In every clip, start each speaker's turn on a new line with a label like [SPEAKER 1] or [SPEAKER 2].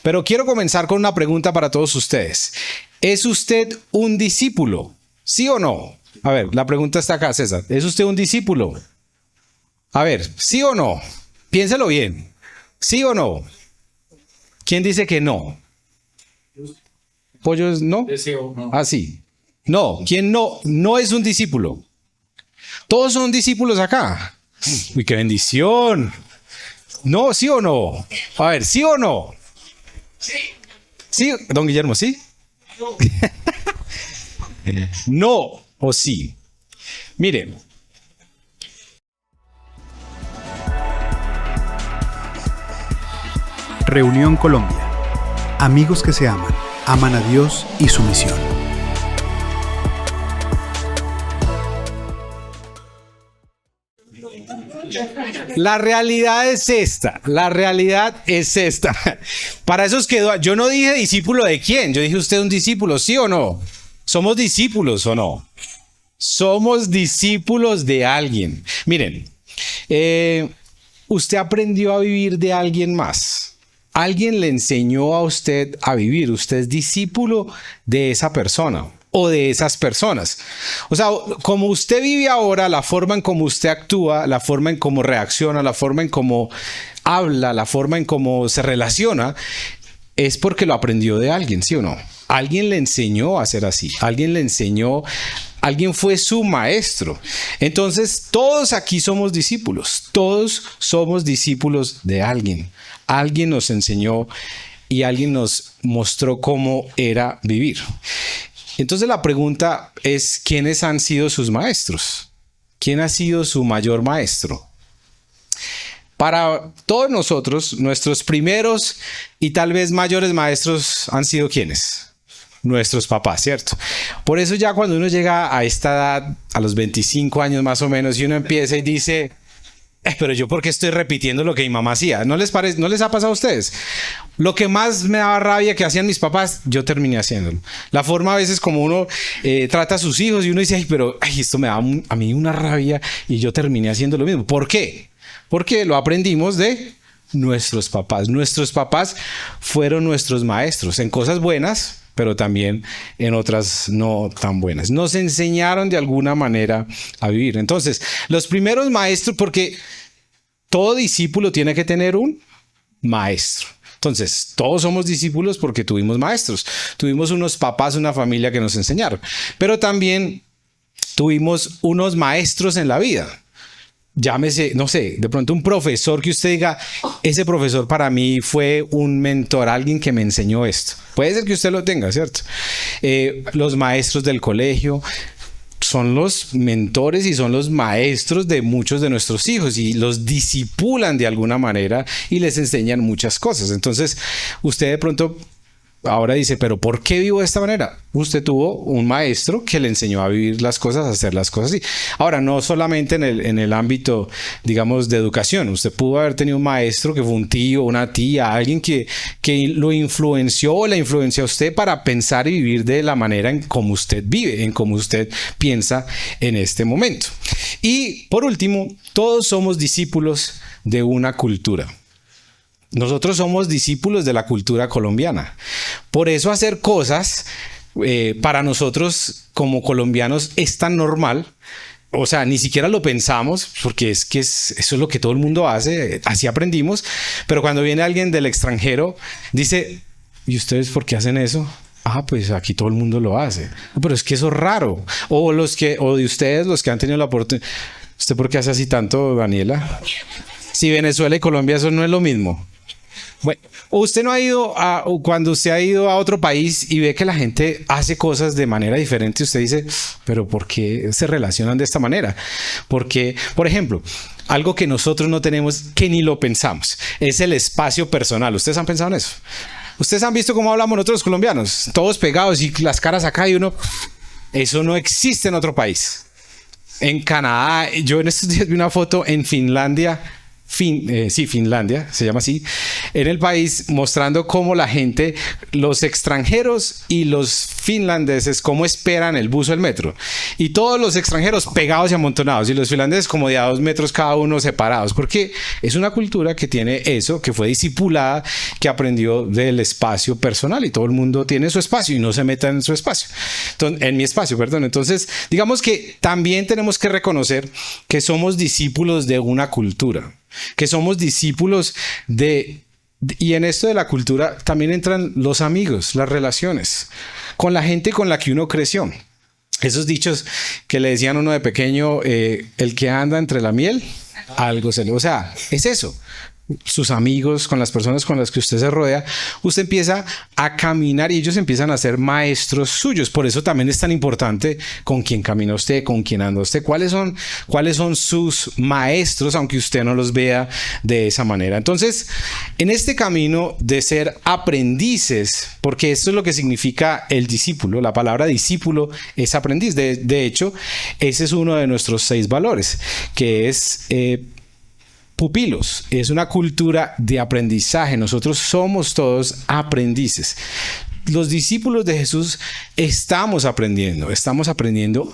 [SPEAKER 1] Pero quiero comenzar con una pregunta para todos ustedes. ¿Es usted un discípulo? ¿Sí o no? A ver, la pregunta está acá, César. ¿Es usted un discípulo? A ver, ¿sí o no? Piénselo bien. ¿Sí o no? ¿Quién dice que no? ¿Pollo es no? Ah, sí. No, ¿quién no es un discípulo? Todos son discípulos acá. Uy, qué bendición. No, ¿sí o no? A ver, ¿sí o no? Sí, don Guillermo, ¿sí? No o sí. Mire.
[SPEAKER 2] Reunión Colombia. Amigos que se aman, aman a Dios y su misión.
[SPEAKER 1] La realidad es esta. Para eso quedó. Yo no dije discípulo de quién. Yo dije usted un discípulo, ¿sí o no? ¿Somos discípulos o no? Somos discípulos de alguien. Miren, usted aprendió a vivir de alguien más. Alguien le enseñó a usted a vivir. Usted es discípulo de esa persona o de esas personas. O sea, como usted vive ahora, la forma en cómo usted actúa, la forma en cómo reacciona, la forma en cómo habla, la forma en cómo se relaciona, es porque lo aprendió de alguien, ¿sí o no? Alguien le enseñó a ser así. Alguien fue su maestro. Entonces, todos aquí somos discípulos. Todos somos discípulos de alguien. Alguien nos enseñó y alguien nos mostró cómo era vivir. Entonces la pregunta es, ¿quiénes han sido sus maestros? ¿Quién ha sido su mayor maestro? Para todos nosotros, nuestros primeros y tal vez mayores maestros han sido ¿quiénes? Nuestros papás, ¿cierto? Por eso ya cuando uno llega a esta edad, a los 25 años más o menos, y uno empieza y dice, pero yo ¿por qué estoy repitiendo lo que mi mamá hacía? ¿No les parece? ¿No les ha pasado a ustedes? Lo que más me daba rabia que hacían mis papás, yo terminé haciéndolo. La forma a veces como uno trata a sus hijos y uno dice, pero esto me da a mí una rabia y yo terminé haciendo lo mismo. ¿Por qué? Porque lo aprendimos de nuestros papás. Nuestros papás fueron nuestros maestros en cosas buenas, pero también en otras no tan buenas. Nos enseñaron de alguna manera a vivir. Entonces, los primeros maestros, porque todo discípulo tiene que tener un maestro. Entonces, todos somos discípulos porque tuvimos maestros. Tuvimos unos papás, una familia que nos enseñaron. Pero también tuvimos unos maestros en la vida. Llámese, no sé, de pronto un profesor que usted diga, ese profesor para mí fue un mentor, alguien que me enseñó esto. Puede ser que usted lo tenga, ¿cierto? Los maestros del colegio son los mentores y son los maestros de muchos de nuestros hijos y los discipulan de alguna manera y les enseñan muchas cosas. Entonces, usted de pronto ahora dice, pero ¿por qué vivo de esta manera? Usted tuvo un maestro que le enseñó a vivir las cosas, a hacer las cosas así. Ahora, no solamente en el ámbito, digamos, de educación. Usted pudo haber tenido un maestro que fue un tío, una tía, alguien que lo influenció o la influenció a usted para pensar y vivir de la manera en cómo usted vive, en cómo usted piensa en este momento. Y por último, todos somos discípulos de una cultura. Nosotros somos discípulos de la cultura colombiana. Por eso hacer cosas para nosotros como colombianos es tan normal. O sea, ni siquiera lo pensamos porque eso es lo que todo el mundo hace. Así aprendimos. Pero cuando viene alguien del extranjero, dice, ¿y ustedes por qué hacen eso? Ah, pues aquí todo el mundo lo hace. Pero es que eso es raro. O de ustedes, los que han tenido la oportunidad. ¿Usted por qué hace así tanto, Daniela? Si Venezuela y Colombia eso no es lo mismo. Bueno, usted no ha ido cuando usted ha ido a otro país y ve que la gente hace cosas de manera diferente, usted dice, pero ¿por qué se relacionan de esta manera? Porque, por ejemplo, algo que nosotros no tenemos, que ni lo pensamos, es el espacio personal. ¿Ustedes han pensado en eso? ¿Ustedes han visto cómo hablamos nosotros los colombianos? Todos pegados y las caras acá y uno... Eso no existe en otro país. En Canadá, yo en estos días vi una foto en Finlandia... Finlandia, se llama así, en el país, mostrando cómo la gente, los extranjeros y los finlandeses cómo esperan el bus o el metro. Y todos los extranjeros pegados y amontonados. Y los finlandeses como de a 2 metros cada uno separados. Porque es una cultura que tiene eso, que fue discipulada, que aprendió del espacio personal. Y todo el mundo tiene su espacio y no se meta en su espacio. Entonces, en mi espacio, perdón. Entonces, digamos que también tenemos que reconocer que somos discípulos de una cultura. Que somos discípulos y en esto de la cultura también entran los amigos, las relaciones, con la gente con la que uno creció. Esos dichos que le decían a uno de pequeño, el que anda entre la miel, algo se le... O sea, es eso. Sus amigos, con las personas con las que usted se rodea, usted empieza a caminar y ellos empiezan a ser maestros suyos. Por eso también es tan importante con quién camina usted, con quién anda usted, cuáles son sus maestros, aunque usted no los vea de esa manera. Entonces, en este camino de ser aprendices, porque esto es lo que significa el discípulo, la palabra discípulo es aprendiz. De hecho, ese es uno de nuestros 6 valores, que es... pupilos, es una cultura de aprendizaje. Nosotros somos todos aprendices. Los discípulos de Jesús estamos aprendiendo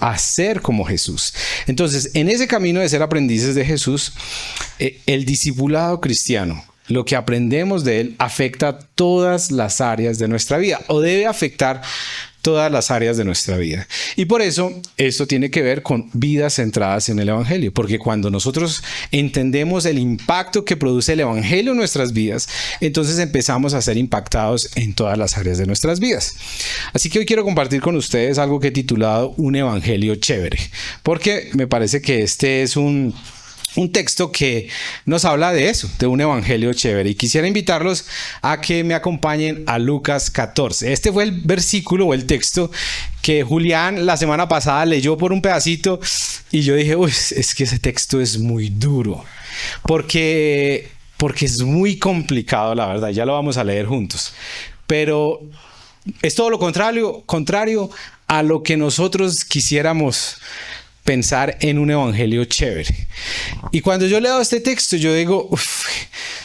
[SPEAKER 1] a ser como Jesús. Entonces, en ese camino de ser aprendices de Jesús, el discipulado cristiano, lo que aprendemos de él afecta todas las áreas de nuestra vida, o debe afectar todas las áreas de nuestra vida. Y por eso esto tiene que ver con vidas centradas en el Evangelio, porque cuando nosotros entendemos el impacto que produce el Evangelio en nuestras vidas, entonces empezamos a ser impactados en todas las áreas de nuestras vidas. Así que hoy quiero compartir con ustedes algo que he titulado Un Evangelio Chévere, porque me parece que este es un texto que nos habla de eso, de un evangelio chévere. Y quisiera invitarlos a que me acompañen a Lucas 14. Este fue el versículo o el texto que Julián la semana pasada leyó por un pedacito y yo dije, uy, es que ese texto es muy duro. Porque es muy complicado, la verdad. Ya lo vamos a leer juntos. Pero es todo lo contrario a lo que nosotros quisiéramos pensar en un evangelio chévere. Y cuando yo leo este texto, yo digo,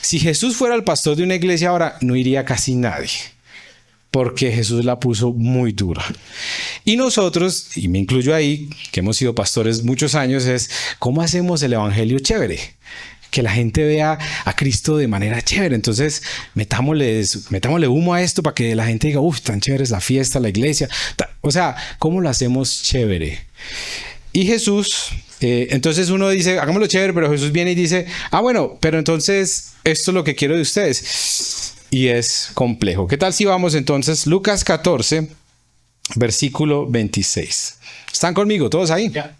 [SPEAKER 1] si Jesús fuera el pastor de una iglesia ahora, no iría casi nadie, porque Jesús la puso muy dura. Y nosotros, y me incluyo ahí, que hemos sido pastores muchos años, es ¿cómo hacemos el evangelio chévere? Que la gente vea a Cristo de manera chévere. Entonces, metámosle humo a esto para que la gente diga, tan chévere es la fiesta, la iglesia. O sea, ¿cómo lo hacemos chévere? Y Jesús, entonces uno dice, hagámoslo chévere, pero Jesús viene y dice, bueno, pero entonces esto es lo que quiero de ustedes. Y es complejo. ¿Qué tal si vamos entonces? Lucas 14, versículo 26. ¿Están conmigo todos ahí? Ya.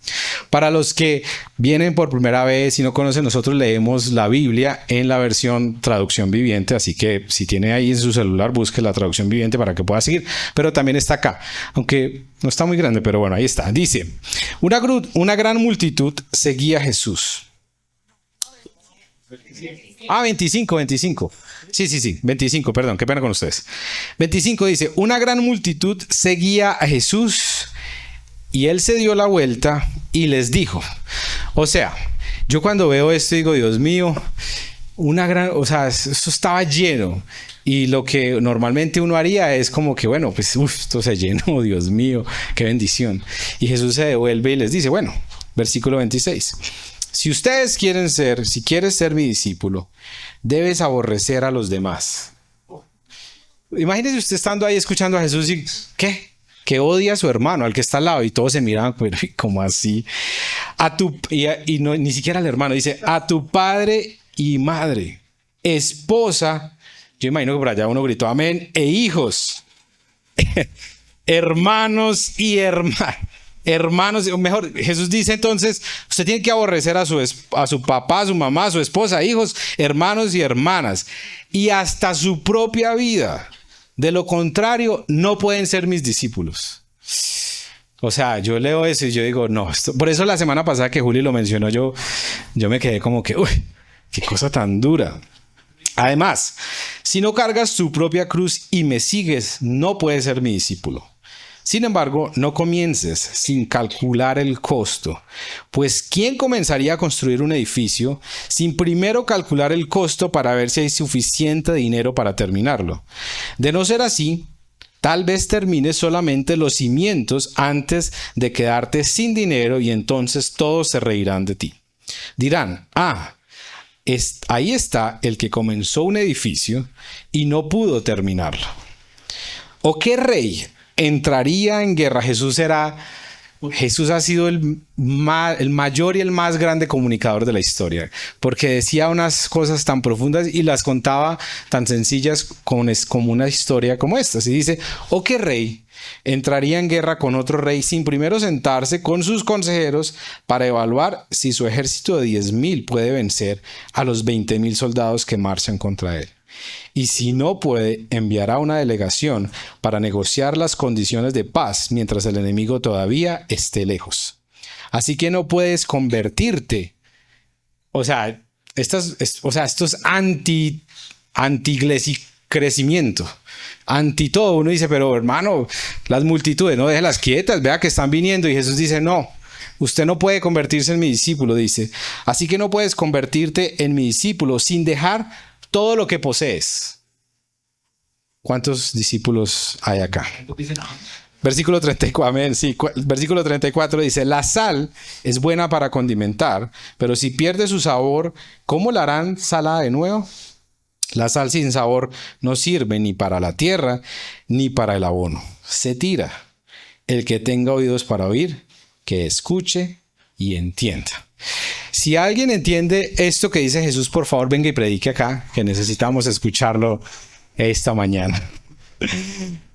[SPEAKER 1] Para los que vienen por primera vez y no conocen, nosotros leemos la Biblia en la versión traducción viviente, así que si tiene ahí en su celular, busque la traducción viviente para que pueda seguir, pero también está acá, aunque no está muy grande, pero bueno, ahí está. Dice, una gran multitud seguía a Jesús. 25. Sí, 25, perdón, qué pena con ustedes. 25 dice, una gran multitud seguía a Jesús y él se dio la vuelta y les dijo. O sea, yo cuando veo esto digo, Dios mío, eso estaba lleno. Y lo que normalmente uno haría es como que, bueno, pues esto se llenó, Dios mío, qué bendición. Y Jesús se devuelve y les dice, bueno, versículo 26. Si quieres ser mi discípulo, debes aborrecer a los demás. Imagínese usted estando ahí escuchando a Jesús y ¿qué? Que odia a su hermano, al que está al lado, y todos se miraban, pero ¿cómo así? Ni siquiera al hermano, dice, a tu padre y madre, esposa, yo imagino que por allá uno gritó amén, e hijos, hermanos y hermanos, mejor, Jesús dice entonces, usted tiene que aborrecer a su papá, a su mamá, a su esposa, hijos, hermanos y hermanas, y hasta su propia vida. De lo contrario, no pueden ser mis discípulos. O sea, yo leo eso y yo digo, no, por eso la semana pasada que Juli lo mencionó, yo me quedé como que, uy, qué cosa tan dura. Además, si no cargas tu propia cruz y me sigues, no puedes ser mi discípulo. Sin embargo, no comiences sin calcular el costo, pues ¿quién comenzaría a construir un edificio sin primero calcular el costo para ver si hay suficiente dinero para terminarlo? De no ser así, Tal vez termines solamente los cimientos antes de quedarte sin dinero y entonces todos se reirán de ti. Dirán, ahí está el que comenzó un edificio y no pudo terminarlo. ¿O qué rey entraría en guerra? Jesús ha sido el mayor y el más grande comunicador de la historia, porque decía unas cosas tan profundas y las contaba tan sencillas como una historia como esta. Se dice, ¿o qué rey entraría en guerra con otro rey sin primero sentarse con sus consejeros para evaluar si su ejército de 10,000 puede vencer a los 20,000 soldados que marchan contra él? Y si no puede, enviará una delegación para negociar las condiciones de paz mientras el enemigo todavía esté lejos. Así que no puedes convertirte. Esto es anti-crecimiento, anti todo. Uno dice, pero hermano, las multitudes, no déjelas quietas, vea que están viniendo. Y Jesús dice, no. Usted no puede convertirse en mi discípulo, dice. Así que no puedes convertirte en mi discípulo sin dejar todo lo que posees. ¿Cuántos discípulos hay acá? Versículo 34, amén, sí, versículo 34 dice, la sal es buena para condimentar, pero si pierde su sabor, ¿cómo la harán salada de nuevo? La sal sin sabor no sirve ni para la tierra ni para el abono. Se tira. El que tenga oídos para oír, que escuche y entienda. Si alguien entiende esto que dice Jesús, por favor venga y predique acá, que necesitamos escucharlo esta mañana.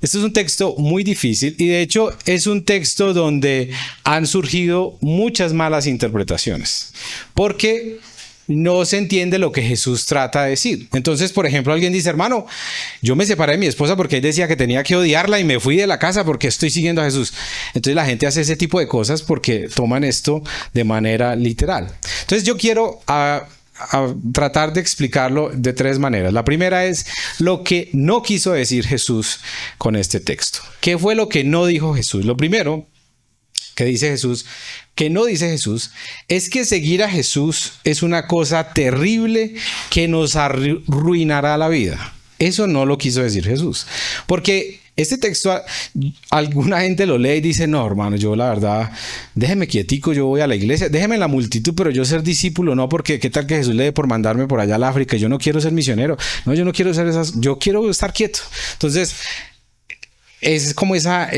[SPEAKER 1] Este es un texto muy difícil y de hecho es un texto donde han surgido muchas malas interpretaciones, porque no se entiende lo que Jesús trata de decir. Entonces, por ejemplo, alguien dice, hermano, yo me separé de mi esposa porque él decía que tenía que odiarla y me fui de la casa porque estoy siguiendo a Jesús. Entonces la gente hace ese tipo de cosas porque toman esto de manera literal. Entonces yo quiero a tratar de explicarlo de tres maneras. La primera es lo que no quiso decir Jesús con este texto. ¿Qué fue lo que no dijo Jesús? Lo primero que dice Jesús, que no dice Jesús, es que seguir a Jesús es una cosa terrible que nos arruinará la vida. Eso no lo quiso decir Jesús. Porque este texto, alguna gente lo lee y dice, no, hermano, yo la verdad, déjeme quietico, yo voy a la iglesia, déjeme en la multitud, pero yo ser discípulo, no, porque qué tal que Jesús le dé por mandarme por allá al África, yo no quiero ser misionero, no, yo no quiero ser esas, yo quiero estar quieto. Entonces, es como esa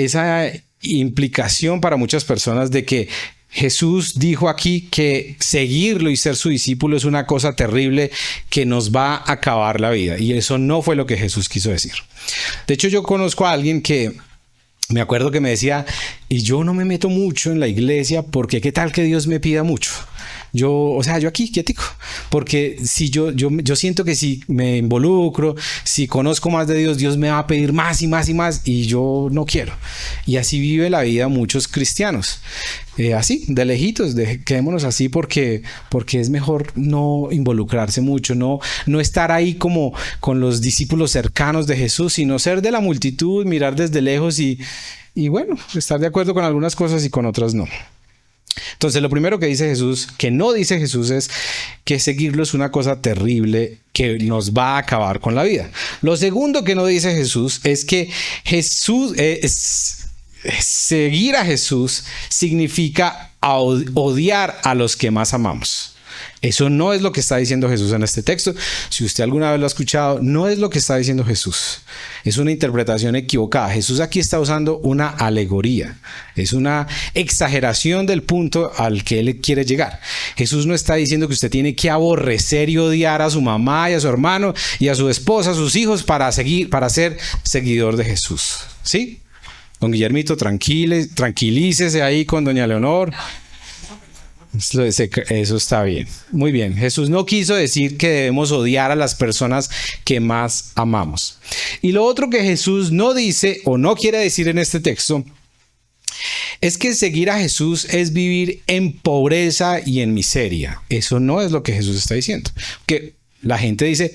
[SPEAKER 1] implicación para muchas personas de que Jesús dijo aquí que seguirlo y ser su discípulo es una cosa terrible que nos va a acabar la vida. Y eso no fue lo que Jesús quiso decir. De hecho, yo conozco a alguien que me acuerdo que me decía, y yo no me meto mucho en la iglesia porque qué tal que Dios me pida mucho. Yo aquí quietico, porque si yo siento que si me involucro, si conozco más de Dios, Dios me va a pedir más y más y más y yo no quiero. Y así vive la vida muchos cristianos. Así, de lejitos, quedémonos así porque es mejor no involucrarse mucho, no estar ahí como con los discípulos cercanos de Jesús, sino ser de la multitud, mirar desde lejos y bueno, estar de acuerdo con algunas cosas y con otras no. Entonces, lo primero que dice Jesús, que no dice Jesús, es que seguirlo es una cosa terrible que nos va a acabar con la vida. Lo segundo que no dice Jesús es que seguir a Jesús significa odiar a los que más amamos. Eso no es lo que está diciendo Jesús en este texto. Si usted alguna vez lo ha escuchado, no es lo que está diciendo Jesús. Es una interpretación equivocada. Jesús aquí está usando una alegoría. Es una exageración del punto al que él quiere llegar. Jesús no está diciendo que usted tiene que aborrecer y odiar a su mamá y a su hermano y a su esposa, a sus hijos para ser seguidor de Jesús. ¿Sí? Don Guillermito, tranquilícese ahí con doña Leonor. Eso está bien. Muy bien. Jesús no quiso decir que debemos odiar a las personas que más amamos. Y lo otro que Jesús no dice o no quiere decir en este texto es que seguir a Jesús es vivir en pobreza y en miseria. Eso no es lo que Jesús está diciendo. Que la gente dice,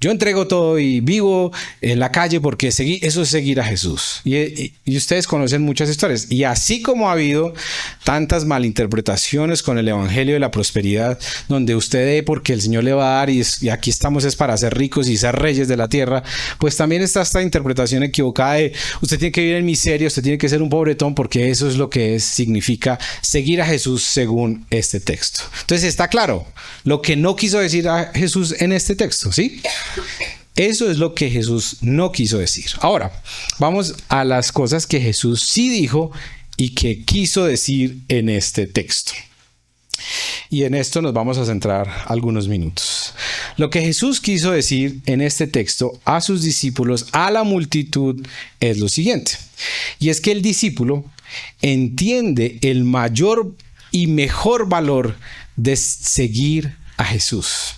[SPEAKER 1] yo entrego todo y vivo en la calle porque eso es seguir a Jesús. Y ustedes conocen muchas historias. Y así como ha habido tantas malinterpretaciones con el evangelio de la prosperidad, donde usted dé porque el Señor le va a dar y aquí estamos es para ser ricos y ser reyes de la tierra, pues también está esta interpretación equivocada de usted tiene que vivir en miseria, usted tiene que ser un pobretón, porque eso es lo que significa seguir a Jesús según este texto. Entonces está claro lo que no quiso decir a Jesús en este texto, ¿sí? Eso es lo que Jesús no quiso decir. Ahora, vamos a las cosas que Jesús sí dijo y que quiso decir en este texto. Y en esto nos vamos a centrar algunos minutos. Lo que Jesús quiso decir en este texto a sus discípulos, a la multitud, es lo siguiente. Y es que el discípulo entiende el mayor y mejor valor de seguir a Jesús.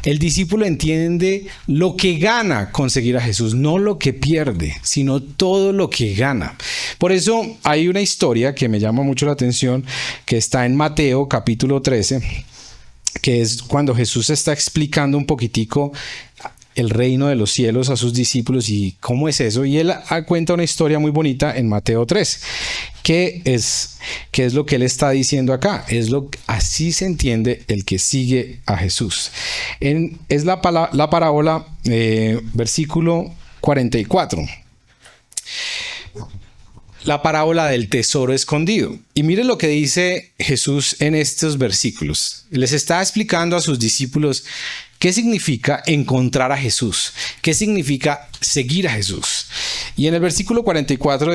[SPEAKER 1] El discípulo entiende lo que gana con seguir a Jesús, no lo que pierde, sino todo lo que gana. Por eso hay una historia que me llama mucho la atención, que está en Mateo capítulo 13, que es cuando Jesús está explicando un poquitico el reino de los cielos a sus discípulos y cómo es eso. Y él cuenta una historia muy bonita en Mateo 3, que es lo que él está diciendo acá. Así se entiende el que sigue a Jesús. Es la parábola, versículo 44. La parábola del tesoro escondido. Y miren lo que dice Jesús en estos versículos. Les está explicando a sus discípulos qué significa encontrar a Jesús, qué significa seguir a Jesús. Y en el versículo 44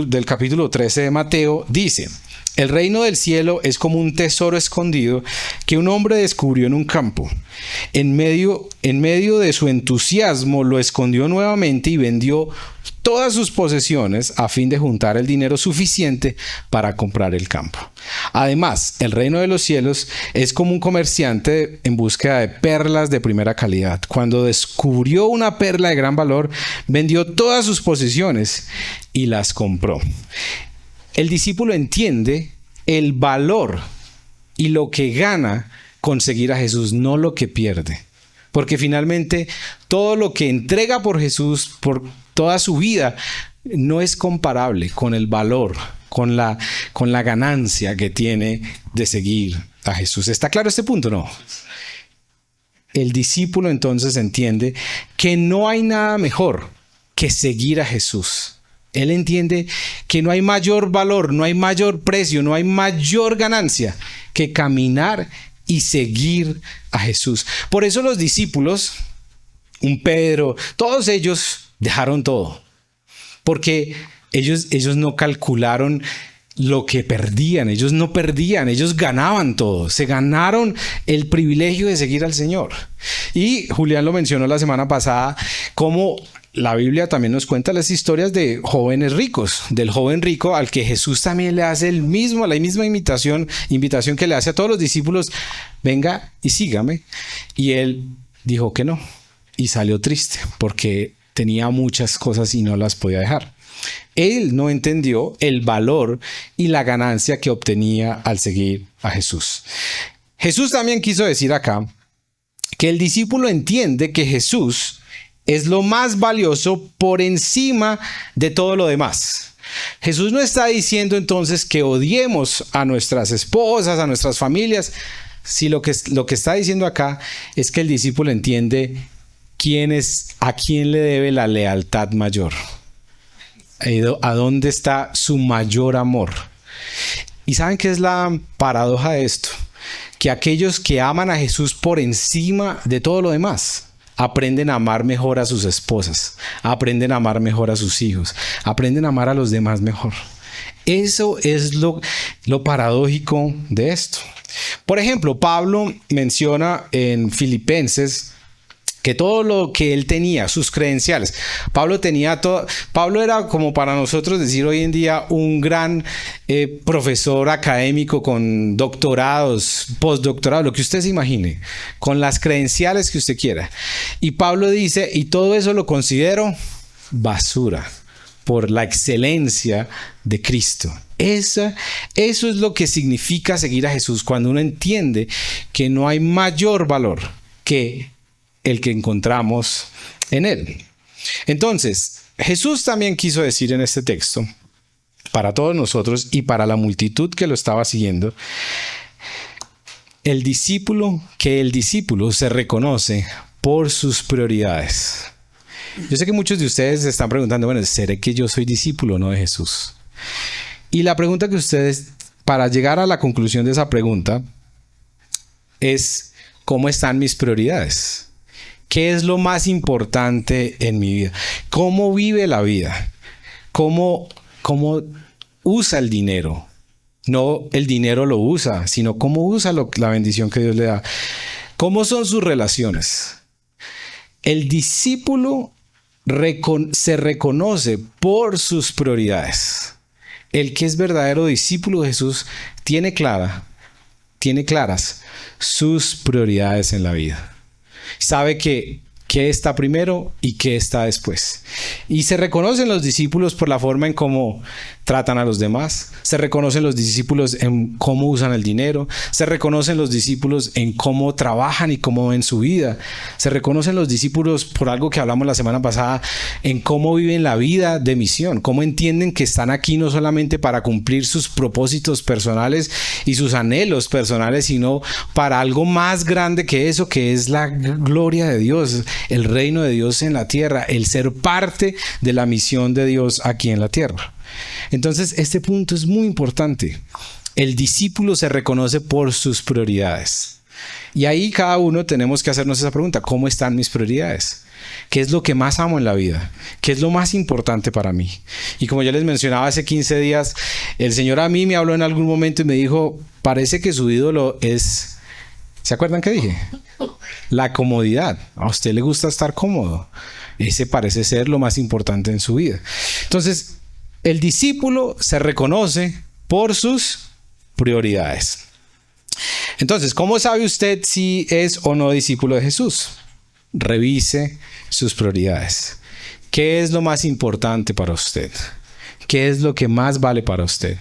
[SPEAKER 1] del capítulo 13 de Mateo dice: el reino del cielo es como un tesoro escondido que un hombre descubrió en un campo. En medio de su entusiasmo lo escondió nuevamente y vendió todas sus posesiones a fin de juntar el dinero suficiente para comprar el campo. Además, el reino de los cielos es como un comerciante en búsqueda de perlas de primera calidad. Cuando descubrió una perla de gran valor, vendió todas sus posesiones y las compró. El discípulo entiende el valor y lo que gana con seguir a Jesús, no lo que pierde. Porque finalmente todo lo que entrega por Jesús, por toda su vida, no es comparable con el valor, con la ganancia que tiene de seguir a Jesús. ¿Está claro este punto? No. El discípulo entonces entiende que no hay nada mejor que seguir a Jesús. Él entiende que no hay mayor valor, no hay mayor precio, no hay mayor ganancia que caminar y seguir a Jesús. Por eso los discípulos, un Pedro, todos ellos dejaron todo, porque ellos no calcularon lo que perdían. Ellos no perdían, ellos ganaban todo. Se ganaron el privilegio de seguir al Señor. Y Julián lo mencionó la semana pasada, como la Biblia también nos cuenta las historias de jóvenes ricos, del joven rico al que Jesús también le hace la misma invitación que le hace a todos los discípulos: venga y sígame. Y él dijo que no y salió triste porque tenía muchas cosas y no las podía dejar. Él no entendió el valor y la ganancia que obtenía al seguir a Jesús. Jesús también quiso decir acá que el discípulo entiende que Jesús es lo más valioso por encima de todo lo demás. Jesús no está diciendo entonces que odiemos a nuestras esposas, a nuestras familias. Sí, lo que está diciendo acá es que el discípulo entiende a quién le debe la lealtad mayor. ¿A dónde está su mayor amor? ¿Y saben qué es la paradoja de esto? Que aquellos que aman a Jesús por encima de todo lo demás aprenden a amar mejor a sus esposas, aprenden a amar mejor a sus hijos, aprenden a amar a los demás mejor. Eso es lo paradójico de esto. Por ejemplo, Pablo menciona en Filipenses que todo lo que él tenía, sus credenciales, Pablo era como para nosotros decir hoy en día un gran profesor académico con doctorados, postdoctorados, lo que usted se imagine, con las credenciales que usted quiera. Y Pablo dice, y todo eso lo considero basura por la excelencia de Cristo. Eso es lo que significa seguir a Jesús, cuando uno entiende que no hay mayor valor que el que encontramos en Él. Entonces, Jesús también quiso decir en este texto, para todos nosotros y para la multitud que lo estaba siguiendo, que el discípulo se reconoce por sus prioridades. Yo sé que muchos de ustedes se están preguntando, bueno, ¿seré que yo soy discípulo o no de Jesús? Y la pregunta que ustedes, para llegar a la conclusión de esa pregunta, es ¿cómo están mis prioridades? ¿Qué es lo más importante en mi vida? ¿Cómo vive la vida? ¿Cómo usa el dinero? No el dinero lo usa, sino cómo usa la bendición que Dios le da. ¿Cómo son sus relaciones? El discípulo se reconoce por sus prioridades. El que es verdadero discípulo de Jesús tiene claras sus prioridades en la vida. Sabe qué está primero y qué está después. Y se reconocen los discípulos por la forma en cómo tratan a los demás. Se reconocen los discípulos en cómo usan el dinero. Se reconocen los discípulos en cómo trabajan y cómo ven su vida. Se reconocen los discípulos por algo que hablamos la semana pasada, en cómo viven la vida de misión. Cómo entienden que están aquí no solamente para cumplir sus propósitos personales y sus anhelos personales, sino para algo más grande que eso, que es la gloria de Dios, el reino de Dios en la tierra, el ser parte de la misión de Dios aquí en la tierra. Entonces, este punto es muy importante. El discípulo se reconoce por sus prioridades. Y ahí cada uno tenemos que hacernos esa pregunta: ¿cómo están mis prioridades? ¿Qué es lo que más amo en la vida? ¿Qué es lo más importante para mí? Y como ya les mencionaba hace 15 días, el Señor a mí me habló en algún momento y me dijo, parece que su ídolo es... ¿Se acuerdan qué dije? La comodidad. A usted le gusta estar cómodo. Ese parece ser lo más importante en su vida. Entonces, el discípulo se reconoce por sus prioridades. Entonces, ¿cómo sabe usted si es o no discípulo de Jesús? Revise sus prioridades. ¿Qué es lo más importante para usted? ¿Qué es lo que más vale para usted?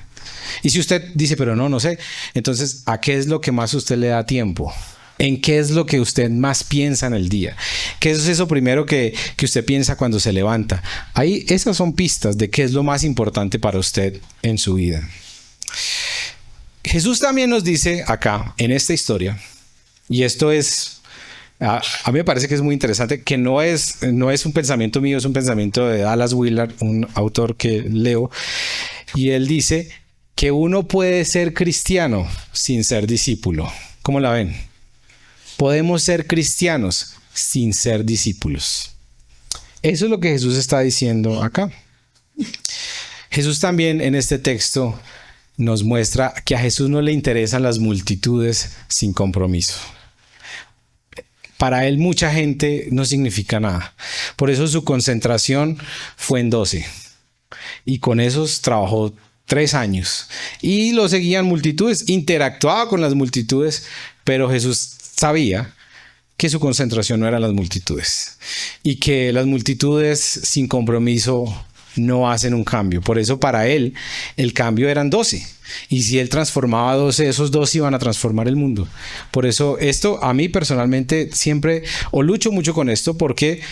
[SPEAKER 1] Y si usted dice, pero no sé, entonces, ¿a qué es lo que más usted le da tiempo? ¿En qué es lo que usted más piensa en el día? ¿Qué es eso primero que usted piensa cuando se levanta? Ahí, esas son pistas de qué es lo más importante para usted en su vida. Jesús también nos dice acá, en esta historia, y esto es, a mí me parece que es muy interesante, que no es un pensamiento mío, es un pensamiento de Dallas Willard, un autor que leo, y él dice que uno puede ser cristiano sin ser discípulo. ¿Cómo la ven? Podemos ser cristianos sin ser discípulos. Eso es lo que Jesús está diciendo acá. Jesús también en este texto nos muestra que a Jesús no le interesan las multitudes sin compromiso. Para él mucha gente no significa nada. Por eso su concentración fue en 12. Y con esos trabajó 3 años. Y lo seguían multitudes, interactuaba con las multitudes, pero Jesús sabía que su concentración no eran las multitudes y que las multitudes sin compromiso no hacen un cambio. Por eso para él el cambio eran 12. Y si él transformaba 12, esos 12 iban a transformar el mundo. Por eso esto a mí personalmente siempre, o lucho mucho con esto, porque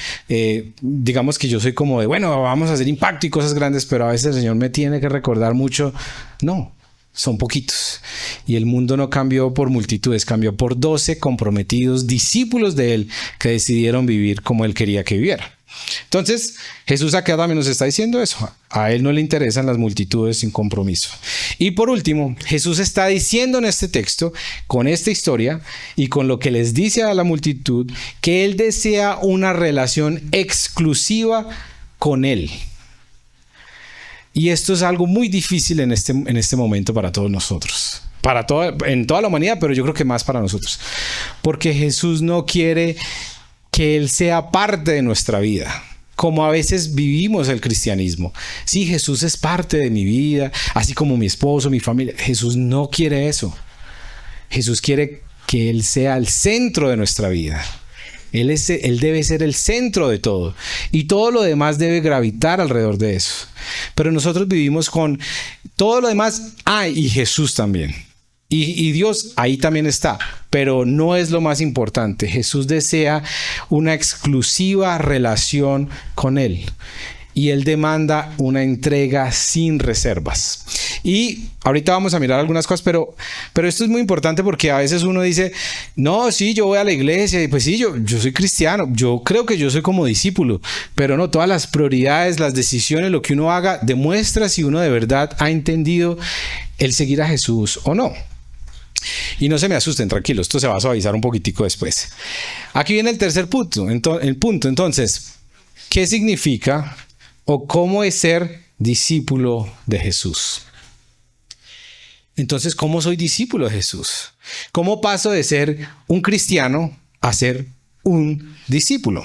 [SPEAKER 1] digamos que yo soy como de, bueno, vamos a hacer impacto y cosas grandes, pero a veces el Señor me tiene que recordar mucho, no, son poquitos. Y el mundo no cambió por multitudes, cambió por 12 comprometidos discípulos de él que decidieron vivir como él quería que viviera. Entonces, Jesús acá también nos está diciendo eso. A él no le interesan las multitudes sin compromiso. Y por último, Jesús está diciendo en este texto, con esta historia y con lo que les dice a la multitud, que él desea una relación exclusiva con él. Y esto es algo muy difícil en este momento para todos nosotros. En toda la humanidad, pero yo creo que más para nosotros. Porque Jesús no quiere que él sea parte de nuestra vida, como a veces vivimos el cristianismo. Sí, Jesús es parte de mi vida, así como mi esposo, mi familia. Jesús no quiere eso. Jesús quiere que él sea el centro de nuestra vida. Él debe ser el centro de todo y todo lo demás debe gravitar alrededor de eso. Pero nosotros vivimos con todo lo demás, y Jesús también. Y Dios ahí también está, pero no es lo más importante. Jesús desea una exclusiva relación con Él. Y Él demanda una entrega sin reservas. Y ahorita vamos a mirar algunas cosas, pero esto es muy importante porque a veces uno dice, no, sí, yo voy a la iglesia, y pues sí, yo soy cristiano, yo creo que yo soy como discípulo, pero no, todas las prioridades, las decisiones, lo que uno haga, demuestra si uno de verdad ha entendido el seguir a Jesús o no. Y no se me asusten, tranquilos, esto se va a suavizar un poquitico después. Aquí viene el tercer punto. Entonces, ¿qué significa o cómo es ser discípulo de Jesús? Entonces, ¿cómo soy discípulo de Jesús? ¿Cómo paso de ser un cristiano a ser un discípulo?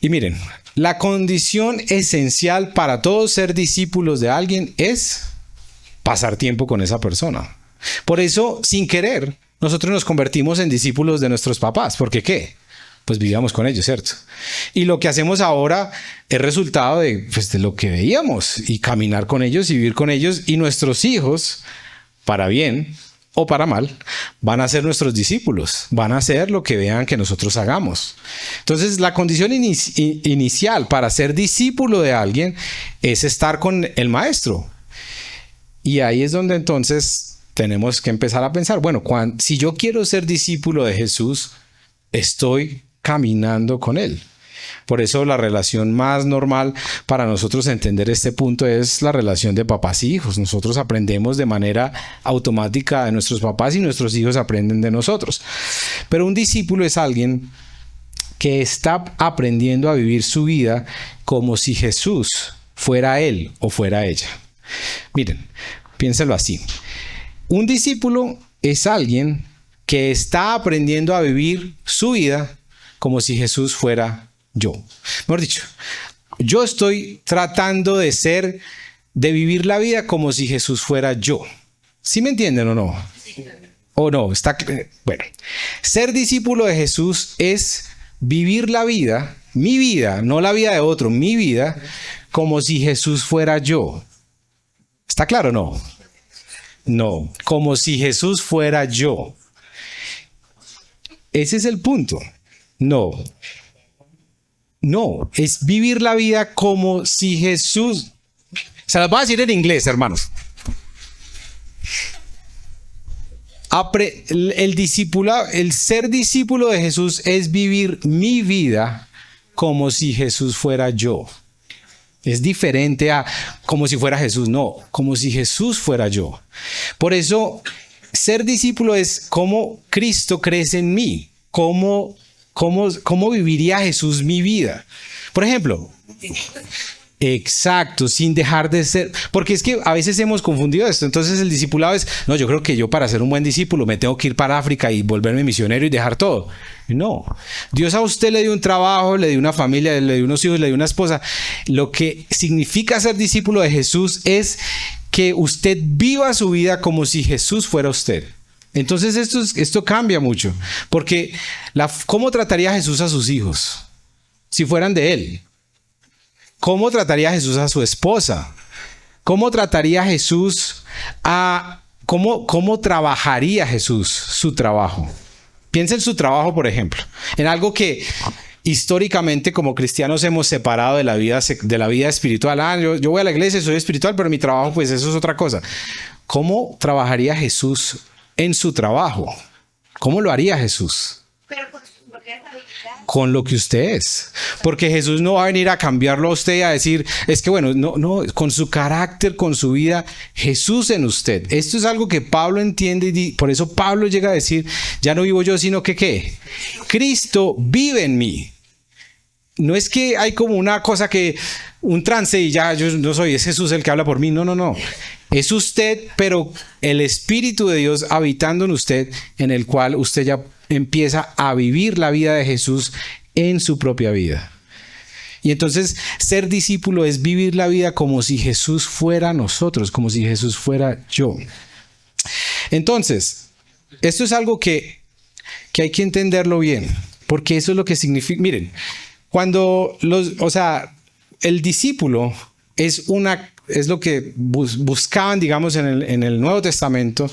[SPEAKER 1] Y miren, la condición esencial para todos ser discípulos de alguien es pasar tiempo con esa persona. Por eso, sin querer, nosotros nos convertimos en discípulos de nuestros papás. ¿Por qué qué? Pues vivíamos con ellos, ¿cierto? Y lo que hacemos ahora es resultado de lo que veíamos, y caminar con ellos y vivir con ellos, y nuestros hijos, para bien o para mal, van a ser nuestros discípulos, van a hacer lo que vean que nosotros hagamos. Entonces, la condición inicial para ser discípulo de alguien es estar con el maestro. Y ahí es donde entonces tenemos que empezar a pensar, bueno, si yo quiero ser discípulo de Jesús, estoy caminando con Él. Por eso la relación más normal para nosotros entender este punto es la relación de papás y hijos. Nosotros aprendemos de manera automática de nuestros papás y nuestros hijos aprenden de nosotros. Pero un discípulo es alguien que está aprendiendo a vivir su vida como si Jesús fuera él o fuera ella. Miren, piénsenlo así. Un discípulo es alguien que está aprendiendo a vivir su vida como si Jesús fuera yo. Mejor dicho, yo estoy tratando de vivir la vida como si Jesús fuera yo. ¿Sí me entienden o no? ¿O no? Bueno, ser discípulo de Jesús es vivir la vida, mi vida, no la vida de otro, mi vida, como si Jesús fuera yo. ¿Está claro o no? No, como si Jesús fuera yo. Ese es el punto. No, es vivir la vida como si Jesús... Se las voy a decir en inglés, hermanos. El ser discípulo de Jesús es vivir mi vida como si Jesús fuera yo. Es diferente a como si fuera Jesús, no, como si Jesús fuera yo. Por eso, ser discípulo es cómo Cristo crece en mí, cómo viviría Jesús mi vida. Por ejemplo, exacto, sin dejar de ser, porque es que a veces hemos confundido esto. Entonces el discipulado es, no, yo creo que yo para ser un buen discípulo me tengo que ir para África y volverme misionero y dejar todo. No, Dios a usted le dio un trabajo, le dio una familia, le dio unos hijos, le dio una esposa. Lo que significa ser discípulo de Jesús es que usted viva su vida como si Jesús fuera usted. Entonces esto cambia mucho, porque ¿cómo trataría Jesús a sus hijos si fueran de él? ¿Cómo trataría Jesús a su esposa? ¿Cómo trataría Jesús cómo trabajaría Jesús su trabajo? Piensa en su trabajo, por ejemplo, en algo que históricamente como cristianos hemos separado de la vida espiritual. Yo voy a la iglesia, soy espiritual, pero mi trabajo, pues eso es otra cosa. ¿Cómo trabajaría Jesús en su trabajo? ¿Cómo lo haría Jesús? Con lo que usted es, porque Jesús no va a venir a cambiarlo a usted y a decir, es que bueno, no, con su carácter, con su vida, Jesús en usted. Esto es algo que Pablo entiende y por eso Pablo llega a decir, ya no vivo yo, sino que ¿qué? Cristo vive en mí. No es que hay como una cosa que, un trance y ya yo no soy, es Jesús el que habla por mí. No. Es usted, pero el Espíritu de Dios habitando en usted, en el cual usted ya empieza a vivir la vida de Jesús en su propia vida. Y entonces ser discípulo es vivir la vida como si Jesús fuera nosotros, como si Jesús fuera yo. Entonces, esto es algo que hay que entenderlo bien, porque eso es lo que significa. Miren, el discípulo es una es lo que buscaban, digamos, en el Nuevo Testamento,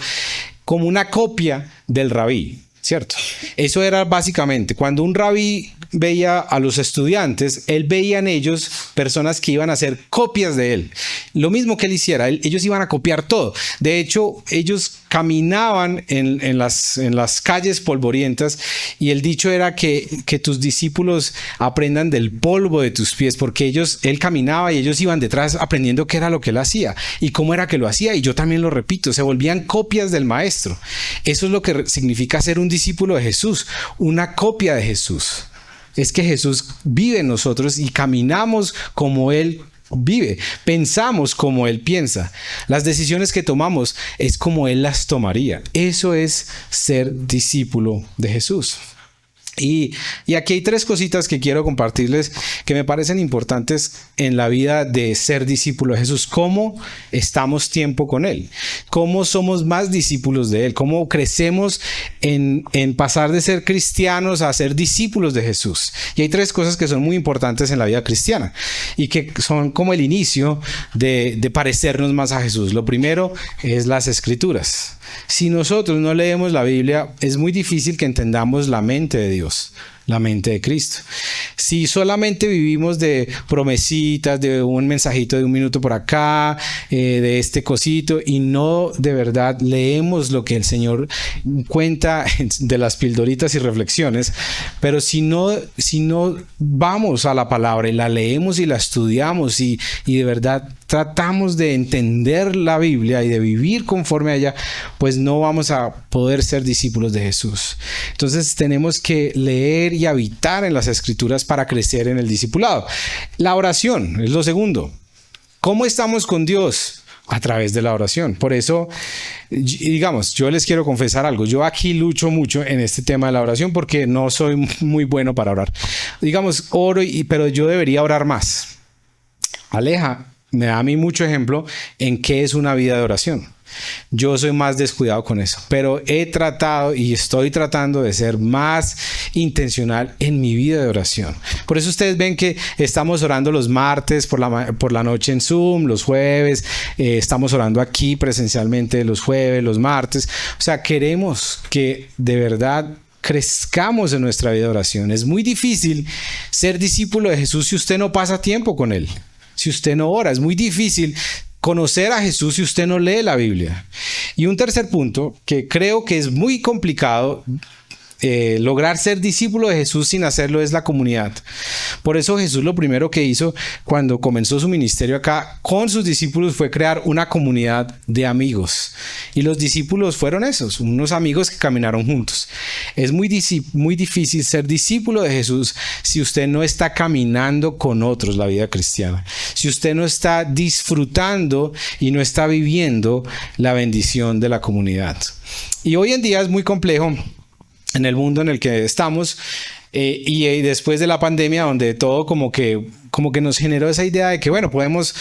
[SPEAKER 1] como una copia del rabí, ¿cierto? Eso era básicamente, cuando un rabí veía a los estudiantes, él veía en ellos personas que iban a hacer copias de él. Lo mismo que él hiciera, ellos iban a copiar todo. De hecho, ellos caminaban en las calles polvorientas y el dicho era que tus discípulos aprendan del polvo de tus pies, porque él caminaba y ellos iban detrás aprendiendo qué era lo que él hacía y cómo era que lo hacía. Y yo también lo repito, se volvían copias del maestro. Eso es lo que significa ser un discípulo de Jesús, una copia de Jesús. Es que Jesús vive en nosotros y caminamos como Él vive, pensamos como Él piensa, las decisiones que tomamos es como Él las tomaría. Eso es ser discípulo de Jesús. Y aquí hay 3 cositas que quiero compartirles que me parecen importantes en la vida de ser discípulo de Jesús. ¿Cómo estamos tiempo con Él? ¿Cómo somos más discípulos de Él? ¿Cómo crecemos en pasar de ser cristianos a ser discípulos de Jesús? Y hay 3 cosas que son muy importantes en la vida cristiana y que son como el inicio de parecernos más a Jesús. Lo primero es las Escrituras. Si nosotros no leemos la Biblia, es muy difícil que entendamos la mente de Dios, la mente de Cristo. Si solamente vivimos de promesitas, de un mensajito de 1 minuto por acá, de este cosito, y no de verdad leemos lo que el Señor cuenta de las pildoritas y reflexiones, pero si no vamos a la palabra y la leemos y la estudiamos y de verdad tratamos de entender la Biblia y de vivir conforme a ella, pues no vamos a poder ser discípulos de Jesús. Entonces tenemos que leer y habitar en las Escrituras para crecer en el discipulado. La oración es lo segundo. ¿Cómo estamos con Dios? A través de la oración. Por eso, digamos, yo les quiero confesar algo. Yo aquí lucho mucho en este tema de la oración porque no soy muy bueno para orar. Digamos, oro, pero yo debería orar más. Aleja me da a mí mucho ejemplo en qué es una vida de oración. Yo soy más descuidado con eso, pero he tratado y estoy tratando de ser más intencional en mi vida de oración. Por eso ustedes ven que estamos orando los martes por la noche en Zoom, los jueves, estamos orando aquí presencialmente los jueves, los martes. O sea, queremos que de verdad crezcamos en nuestra vida de oración. Es muy difícil ser discípulo de Jesús si usted no pasa tiempo con Él, si usted no ora. Es muy difícil conocer a Jesús si usted no lee la Biblia. Y un tercer punto que creo que es muy complicado lograr ser discípulo de Jesús sin hacerlo es la comunidad. Por eso Jesús lo primero que hizo cuando comenzó su ministerio acá con sus discípulos fue crear una comunidad de amigos. Y los discípulos fueron esos, unos amigos que caminaron juntos. Es muy difícil ser discípulo de Jesús si usted no está caminando con otros la vida cristiana. Si usted no está disfrutando y no está viviendo la bendición de la comunidad. Y hoy en día es muy complejo en el mundo en el que estamos y después de la pandemia, donde todo como que nos generó esa idea de que bueno, podemos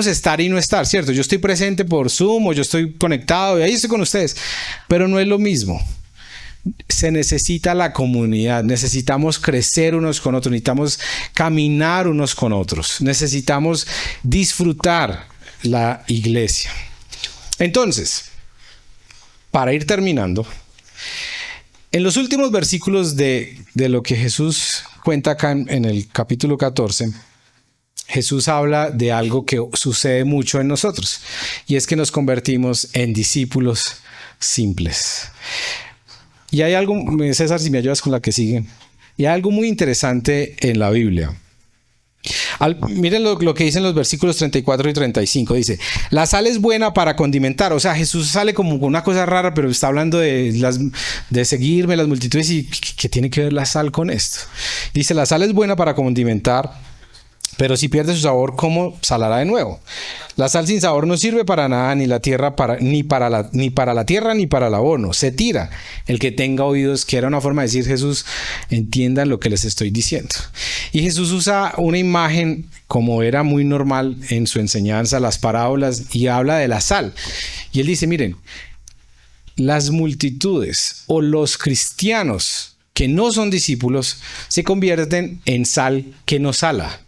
[SPEAKER 1] estar y no estar, ¿cierto? Yo estoy presente por Zoom o yo estoy conectado y ahí estoy con ustedes, pero no es lo mismo. Se necesita la comunidad, necesitamos crecer unos con otros, necesitamos caminar unos con otros, necesitamos disfrutar la iglesia. Entonces, para ir terminando, en los últimos versículos de lo que Jesús cuenta acá en el capítulo 14, Jesús habla de algo que sucede mucho en nosotros, y es que nos convertimos en discípulos simples. Y hay algo, César, si me ayudas con la que sigue, y hay algo muy interesante en la Biblia. Miren lo que dicen los versículos 34 y 35. Dice, la sal es buena para condimentar. O sea, Jesús sale como con una cosa rara, pero está hablando de seguirme las multitudes. ¿Y qué tiene que ver la sal con esto? Dice, la sal es buena para condimentar, pero si pierde su sabor, ¿cómo salará de nuevo? La sal sin sabor no sirve para nada, ni para la tierra ni para el abono. Se tira. El que tenga oídos, que era una forma de decir, Jesús, entiendan lo que les estoy diciendo. Y Jesús usa una imagen, como era muy normal en su enseñanza, las parábolas, y habla de la sal. Y él dice, miren, las multitudes o los cristianos que no son discípulos se convierten en sal que no sala.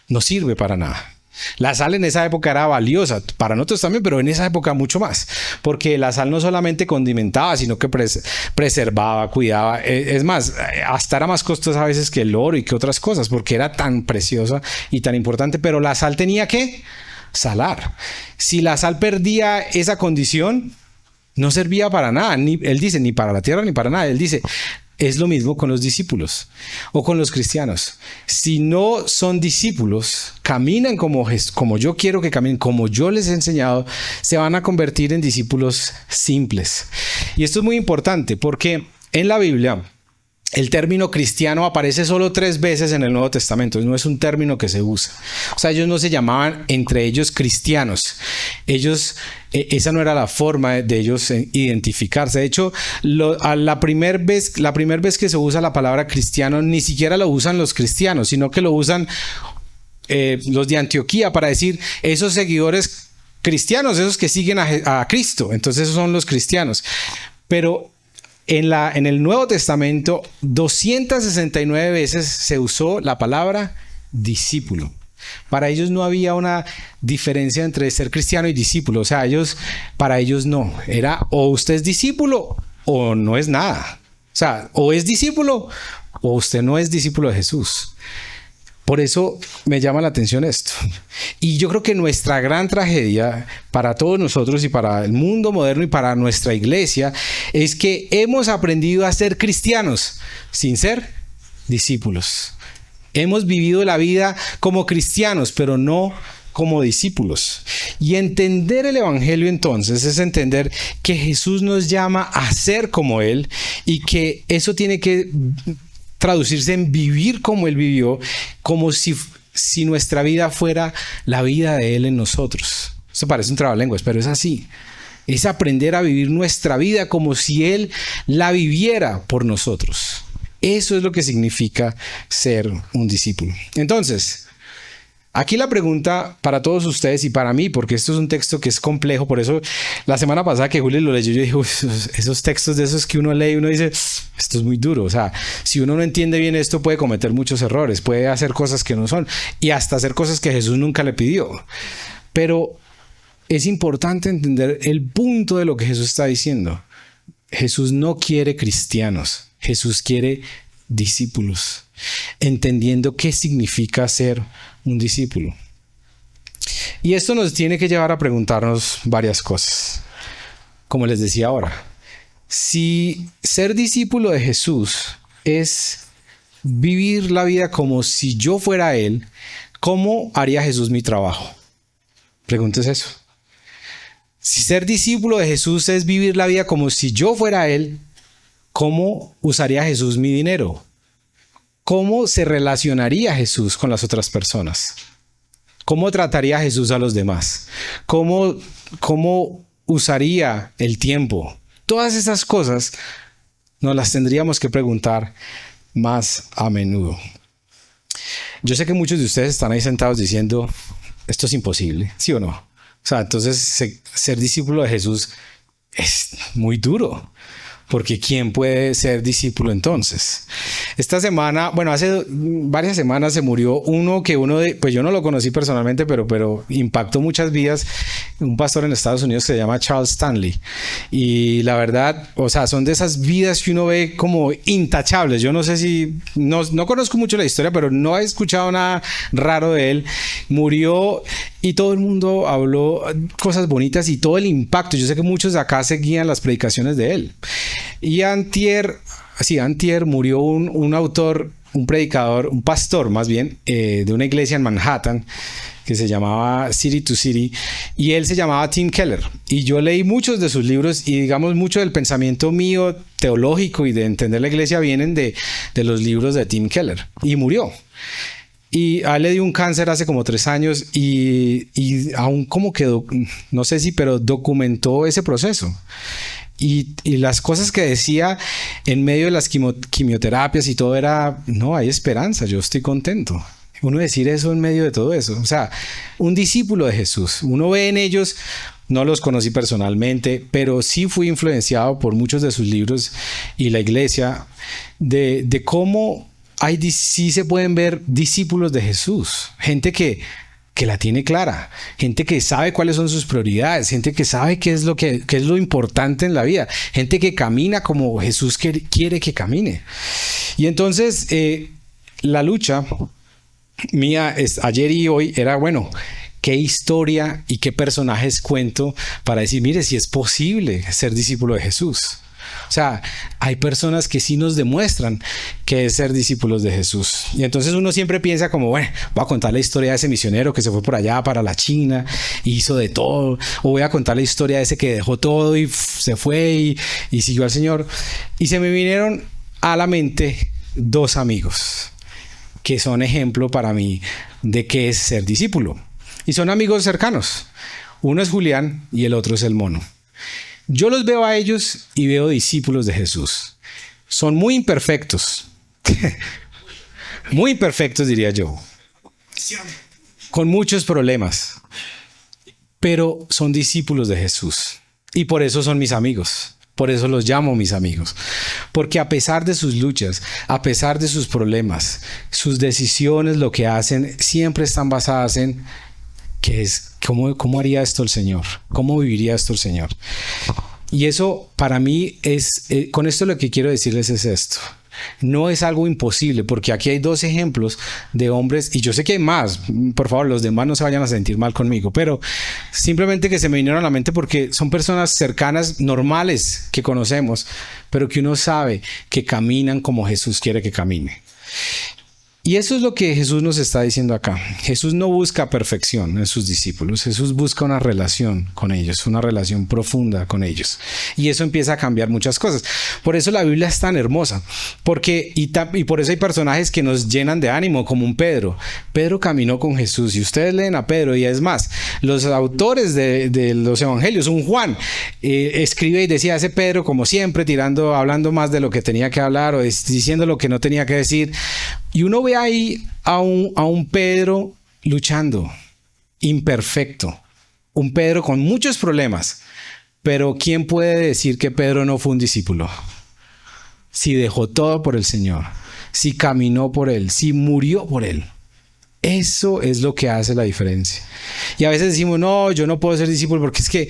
[SPEAKER 1] No sirve para nada. La sal en esa época era valiosa, para nosotros también, pero en esa época mucho más, porque la sal no solamente condimentaba, sino que preservaba, cuidaba. Es más, hasta era más costosa a veces que el oro y que otras cosas, porque era tan preciosa y tan importante, pero la sal tenía que salar. Si la sal perdía esa condición, no servía para nada. Él dice, ni para la tierra ni para nada. Él dice, es lo mismo con los discípulos o con los cristianos. Si no son discípulos, caminan como yo quiero que caminen, como yo les he enseñado, se van a convertir en discípulos simples. Y esto es muy importante porque en la Biblia el término cristiano aparece solo 3 veces en el Nuevo Testamento. No es un término que se usa. O sea, ellos no se llamaban entre ellos cristianos. Esa no era la forma de ellos identificarse. De hecho, la primera vez que se usa la palabra cristiano, ni siquiera lo usan los cristianos, sino que lo usan los de Antioquía para decir esos seguidores cristianos, esos que siguen a Cristo. Entonces esos son los cristianos. Pero en el Nuevo Testamento, 269 veces se usó la palabra discípulo. Para ellos no había una diferencia entre ser cristiano y discípulo. O sea, para ellos no. Era o usted es discípulo o no es nada. O sea, o es discípulo o usted no es discípulo de Jesús. Por eso me llama la atención esto. Y yo creo que nuestra gran tragedia para todos nosotros y para el mundo moderno y para nuestra iglesia es que hemos aprendido a ser cristianos sin ser discípulos. Hemos vivido la vida como cristianos, pero no como discípulos. Y entender el evangelio entonces es entender que Jesús nos llama a ser como Él y que eso tiene que traducirse en vivir como Él vivió, como si nuestra vida fuera la vida de Él en nosotros. Esto parece un trabalenguas, pero es así. Es aprender a vivir nuestra vida como si Él la viviera por nosotros. Eso es lo que significa ser un discípulo. Entonces, aquí la pregunta para todos ustedes y para mí, porque esto es un texto que es complejo, por eso la semana pasada que Julio lo leyó, yo dije, esos textos de esos que uno lee, uno dice, esto es muy duro. O sea, si uno no entiende bien esto, puede cometer muchos errores, puede hacer cosas que no son y hasta hacer cosas que Jesús nunca le pidió. Pero es importante entender el punto de lo que Jesús está diciendo. Jesús no quiere cristianos, Jesús quiere discípulos, entendiendo qué significa ser un discípulo. Y esto nos tiene que llevar a preguntarnos varias cosas. Como les decía ahora, si ser discípulo de Jesús es vivir la vida como si yo fuera Él, ¿cómo haría Jesús mi trabajo? Pregúntese eso. Si ser discípulo de Jesús es vivir la vida como si yo fuera Él, ¿cómo usaría Jesús mi dinero? ¿Cómo se relacionaría Jesús con las otras personas? ¿Cómo trataría Jesús a los demás? ¿Cómo usaría el tiempo? Todas esas cosas nos las tendríamos que preguntar más a menudo. Yo sé que muchos de ustedes están ahí sentados diciendo, esto es imposible, ¿sí o no? O sea, entonces ser discípulo de Jesús es muy duro. Porque ¿quién puede ser discípulo entonces? Esta semana, bueno, hace varias semanas se murió pues yo no lo conocí personalmente, pero impactó muchas vidas, un pastor en Estados Unidos que se llama Charles Stanley. Y la verdad, o sea, son de esas vidas que uno ve como intachables. Yo no sé si, no conozco mucho la historia, pero no he escuchado nada raro de él. Murió y todo el mundo habló cosas bonitas y todo el impacto. Yo sé que muchos de acá seguían las predicaciones de él. Y antier murió un autor, un predicador, un pastor más bien, de una iglesia en Manhattan que se llamaba City to City, y él se llamaba Tim Keller. Y yo leí muchos de sus libros y digamos mucho del pensamiento mío teológico y de entender la iglesia vienen de los libros de Tim Keller. Y murió. Y a él le dio un cáncer hace como 3 años y aún como que, no sé si, pero documentó ese proceso. Y las cosas que decía en medio de las quimioterapias y todo era, no, hay esperanza, yo estoy contento. Uno decir eso en medio de todo eso. O sea, un discípulo de Jesús. Uno ve en ellos, no los conocí personalmente, pero sí fui influenciado por muchos de sus libros y la iglesia, de cómo sí se pueden ver discípulos de Jesús. Gente que que la tiene clara, gente que sabe cuáles son sus prioridades, gente que sabe qué es lo importante en la vida, gente que camina como Jesús quiere que camine. Y entonces la lucha mía ayer y hoy era, bueno, qué historia y qué personajes cuento para decir, mire, si es posible ser discípulo de Jesús. O sea, hay personas que sí nos demuestran que es ser discípulos de Jesús. Y entonces uno siempre piensa como, bueno, voy a contar la historia de ese misionero que se fue por allá para la China y hizo de todo. O voy a contar la historia de ese que dejó todo y se fue y siguió al Señor. Y se me vinieron a la mente dos amigos que son ejemplo para mí de qué es ser discípulo. Y son amigos cercanos. Uno es Julián y el otro es el Mono. Yo los veo a ellos y veo discípulos de Jesús. Son muy imperfectos. Muy imperfectos, diría yo. Con muchos problemas. Pero son discípulos de Jesús. Y por eso son mis amigos. Por eso los llamo mis amigos. Porque a pesar de sus luchas, a pesar de sus problemas, sus decisiones, lo que hacen, siempre están basadas en ¿qué es? ¿Cómo haría esto el Señor? ¿Cómo viviría esto el Señor? Y eso para mí es, con esto lo que quiero decirles es esto. No es algo imposible, porque aquí hay dos ejemplos de hombres, y yo sé que hay más, por favor, los demás no se vayan a sentir mal conmigo, pero simplemente que se me vinieron a la mente porque son personas cercanas, normales, que conocemos, pero que uno sabe que caminan como Jesús quiere que camine. Y eso es lo que Jesús nos está diciendo acá. Jesús no busca perfección en sus discípulos. Jesús busca una relación con ellos, una relación profunda con ellos. Y eso empieza a cambiar muchas cosas. Por eso la Biblia es tan hermosa. Y por eso hay personajes que nos llenan de ánimo, como un Pedro. Pedro caminó con Jesús. Y ustedes leen a Pedro, y es más, los autores de los evangelios, un Juan, escribe y decía, ese Pedro, como siempre, hablando más de lo que tenía que hablar o diciendo lo que no tenía que decir. Y uno ve ahí a un Pedro luchando, imperfecto, un Pedro con muchos problemas, pero ¿quién puede decir que Pedro no fue un discípulo? Si dejó todo por el Señor, si caminó por Él, si murió por Él. Eso es lo que hace la diferencia. Y a veces decimos, no, yo no puedo ser discípulo porque es que,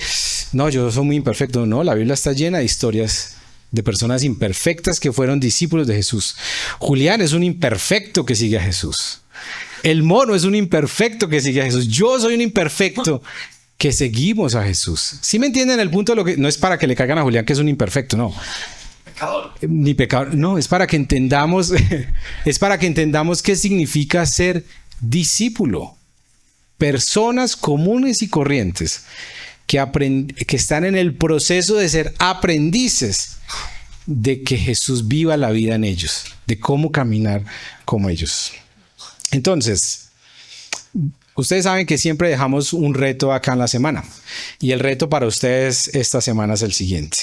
[SPEAKER 1] no, yo soy muy imperfecto. No, la Biblia está llena de historias de personas imperfectas que fueron discípulos de Jesús. Julián es un imperfecto que sigue a Jesús. El Mono es un imperfecto que sigue a Jesús. Yo soy un imperfecto que seguimos a Jesús. ¿Sí me entienden el punto? No es para que le caigan a Julián que es un imperfecto, no. Pecador. Ni pecador. No, es para que entendamos, qué significa ser discípulo. Personas comunes y corrientes que están en el proceso de ser aprendices de que Jesús viva la vida en ellos, de cómo caminar como ellos. Entonces, ustedes saben que siempre dejamos un reto acá en la semana, y el reto para ustedes esta semana es el siguiente.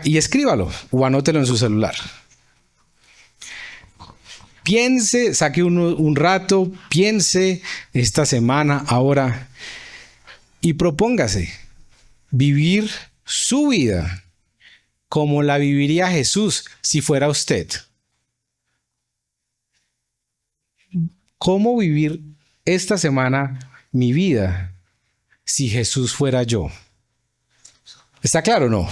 [SPEAKER 1] Y escríbalo o anótelo en su celular. Piense, saque un rato, piense esta semana, ahora, y propóngase vivir su vida como la viviría Jesús si fuera usted. ¿Cómo vivir esta semana mi vida si Jesús fuera yo? ¿Está claro o no?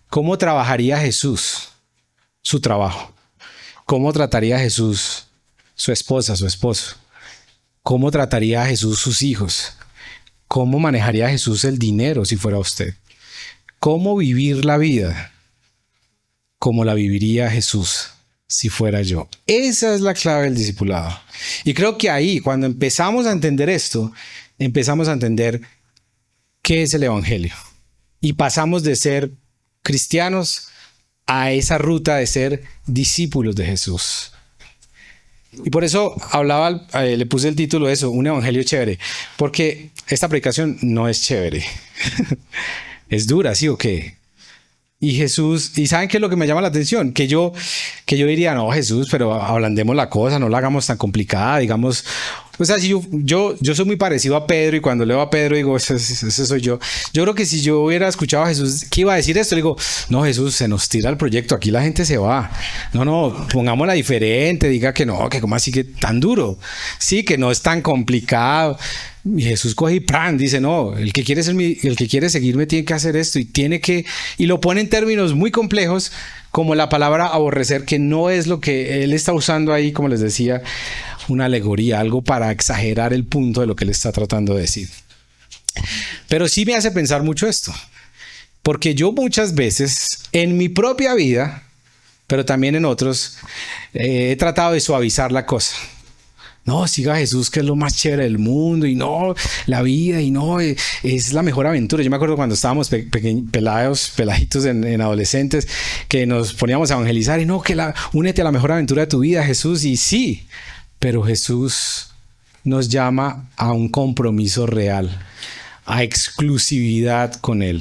[SPEAKER 1] ¿Cómo trabajaría Jesús su trabajo? ¿Cómo trataría Jesús su esposa, su esposo? ¿Cómo trataría Jesús sus hijos? ¿Cómo manejaría Jesús el dinero si fuera usted? ¿Cómo vivir la vida como la viviría Jesús si fuera yo? Esa es la clave del discipulado. Y creo que ahí, cuando empezamos a entender esto, empezamos a entender qué es el Evangelio. Y pasamos de ser cristianos a esa ruta de ser discípulos de Jesús. Y por eso le puse el título de eso, un evangelio chévere, porque esta predicación no es chévere. Es dura, ¿sí o qué? Y Jesús, ¿y saben qué es lo que me llama la atención? Que yo diría, no, Jesús, pero ablandemos la cosa, no la hagamos tan complicada, digamos, O sea, si yo soy muy parecido a Pedro y cuando leo a Pedro digo, ese soy yo. Yo creo que si yo hubiera escuchado a Jesús que iba a decir esto, le digo, no, Jesús, se nos tira el proyecto, aquí la gente se va. No, pongámosla diferente, diga que no, que como así que tan duro. Sí, que no es tan complicado. Y Jesús coge y ¡pran! Dice, no, el que quiere seguirme tiene que hacer esto y lo pone en términos muy complejos, como la palabra aborrecer, que no es lo que él está usando ahí, como les decía, una alegoría, algo para exagerar el punto de lo que él está tratando de decir. Pero sí me hace pensar mucho esto, porque yo muchas veces en mi propia vida, pero también en otros, he tratado de suavizar la cosa. No, siga a Jesús, que es lo más chévere del mundo, y no, la vida, y no, es la mejor aventura. Yo me acuerdo cuando estábamos peladitos en adolescentes, que nos poníamos a evangelizar, y no, únete a la mejor aventura de tu vida, Jesús, y sí, pero Jesús nos llama a un compromiso real, a exclusividad con Él,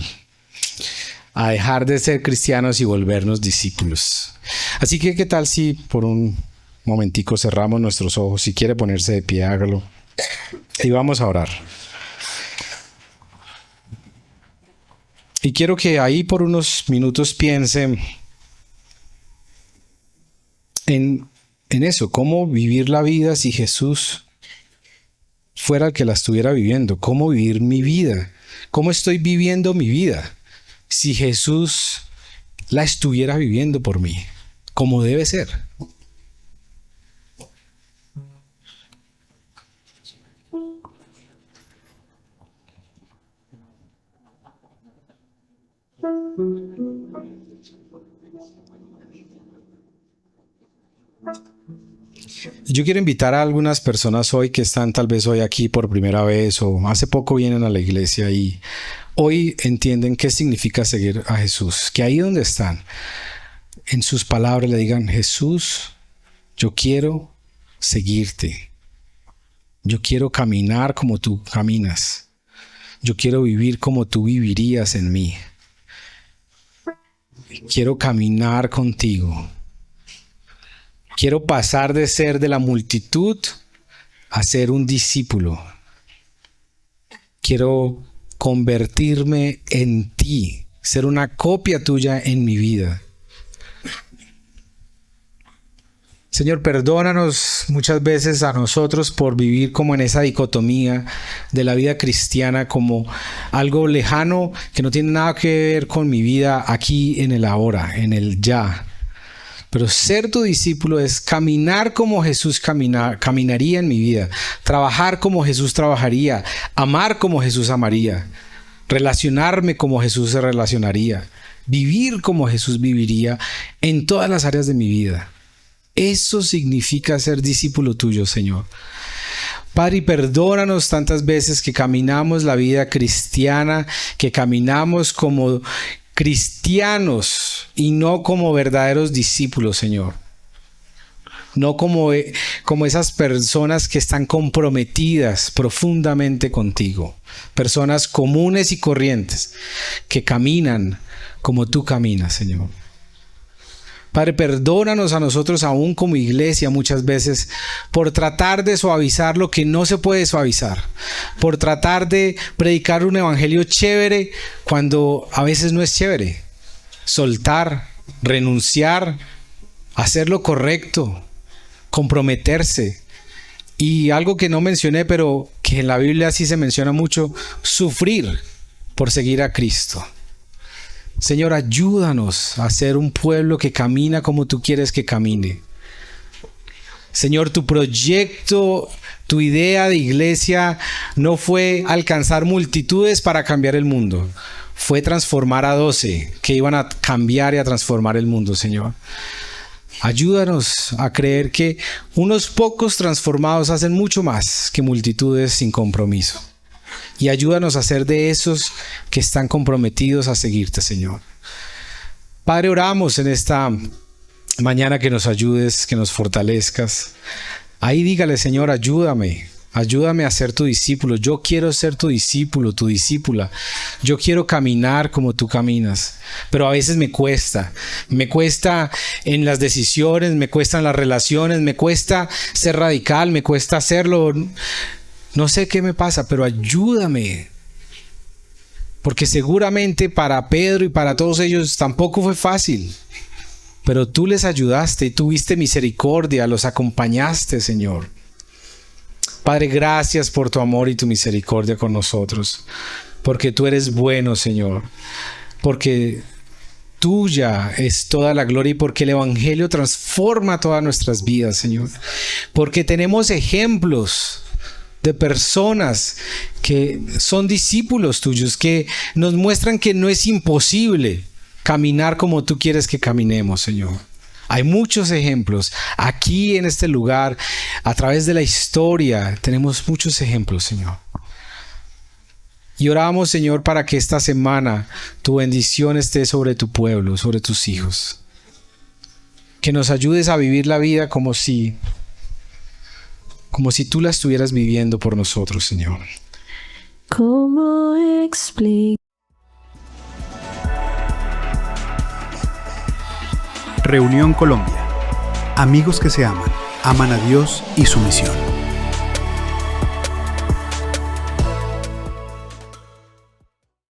[SPEAKER 1] a dejar de ser cristianos y volvernos discípulos. Así que, ¿qué tal si por un momentico cerramos nuestros ojos? Si quiere ponerse de pie, hágalo. Y vamos a orar. Y quiero que ahí por unos minutos piensen en eso, cómo vivir la vida si Jesús fuera el que la estuviera viviendo. Cómo vivir mi vida. Cómo estoy viviendo mi vida si Jesús la estuviera viviendo por mí, como debe ser. Yo quiero invitar a algunas personas hoy que están tal vez hoy aquí por primera vez o hace poco vienen a la iglesia y hoy entienden qué significa seguir a Jesús. Que ahí donde están, en sus palabras le digan, Jesús, yo quiero seguirte. Yo quiero caminar como tú caminas. Yo quiero vivir como tú vivirías en mí. Quiero caminar contigo. Quiero pasar de ser de la multitud a ser un discípulo. Quiero convertirme en ti, ser una copia tuya en mi vida. Señor, perdónanos muchas veces a nosotros por vivir como en esa dicotomía de la vida cristiana como algo lejano que no tiene nada que ver con mi vida aquí en el ahora, en el ya. Pero ser tu discípulo es caminar como Jesús caminaría en mi vida, trabajar como Jesús trabajaría, amar como Jesús amaría, relacionarme como Jesús se relacionaría, vivir como Jesús viviría en todas las áreas de mi vida. Eso significa ser discípulo tuyo, Señor. Padre, perdónanos tantas veces que caminamos la vida cristiana, que caminamos como cristianos y no como verdaderos discípulos, Señor. No como esas personas que están comprometidas profundamente contigo. Personas comunes y corrientes que caminan como tú caminas, Señor. Padre, perdónanos a nosotros aún como iglesia muchas veces por tratar de suavizar lo que no se puede suavizar, por tratar de predicar un evangelio chévere cuando a veces no es chévere, soltar, renunciar, hacer lo correcto, comprometerse y algo que no mencioné pero que en la Biblia sí se menciona mucho, sufrir por seguir a Cristo. Señor, ayúdanos a ser un pueblo que camina como tú quieres que camine. Señor, tu proyecto, tu idea de iglesia no fue alcanzar multitudes para cambiar el mundo. Fue transformar a 12 que iban a cambiar y a transformar el mundo, Señor. Ayúdanos a creer que unos pocos transformados hacen mucho más que multitudes sin compromiso. Y ayúdanos a ser de esos que están comprometidos a seguirte, Señor. Padre, oramos en esta mañana que nos ayudes, que nos fortalezcas. Ahí dígale, Señor, ayúdame Ayúdame a ser tu discípulo. Yo quiero ser tu discípulo, tu discípula. Yo quiero caminar como tú caminas. Pero a veces me cuesta. Me cuesta en las decisiones, me cuesta en las relaciones, me cuesta ser radical, me cuesta hacerlo. No sé qué me pasa, pero ayúdame. Porque seguramente para Pedro y para todos ellos tampoco fue fácil. Pero tú les ayudaste y tuviste misericordia, los acompañaste, Señor. Padre, gracias por tu amor y tu misericordia con nosotros, porque tú eres bueno, Señor, porque tuya es toda la gloria y porque el Evangelio transforma todas nuestras vidas, Señor, porque tenemos ejemplos de personas que son discípulos tuyos, que nos muestran que no es imposible caminar como tú quieres que caminemos, Señor. Hay muchos ejemplos aquí en este lugar, a través de la historia, tenemos muchos ejemplos, Señor. Y oramos, Señor, para que esta semana tu bendición esté sobre tu pueblo, sobre tus hijos. Que nos ayudes a vivir la vida como si tú la estuvieras viviendo por nosotros, Señor.
[SPEAKER 3] ¿Cómo explicar?
[SPEAKER 2] Reunión Colombia. Amigos que se aman, aman a Dios y su misión.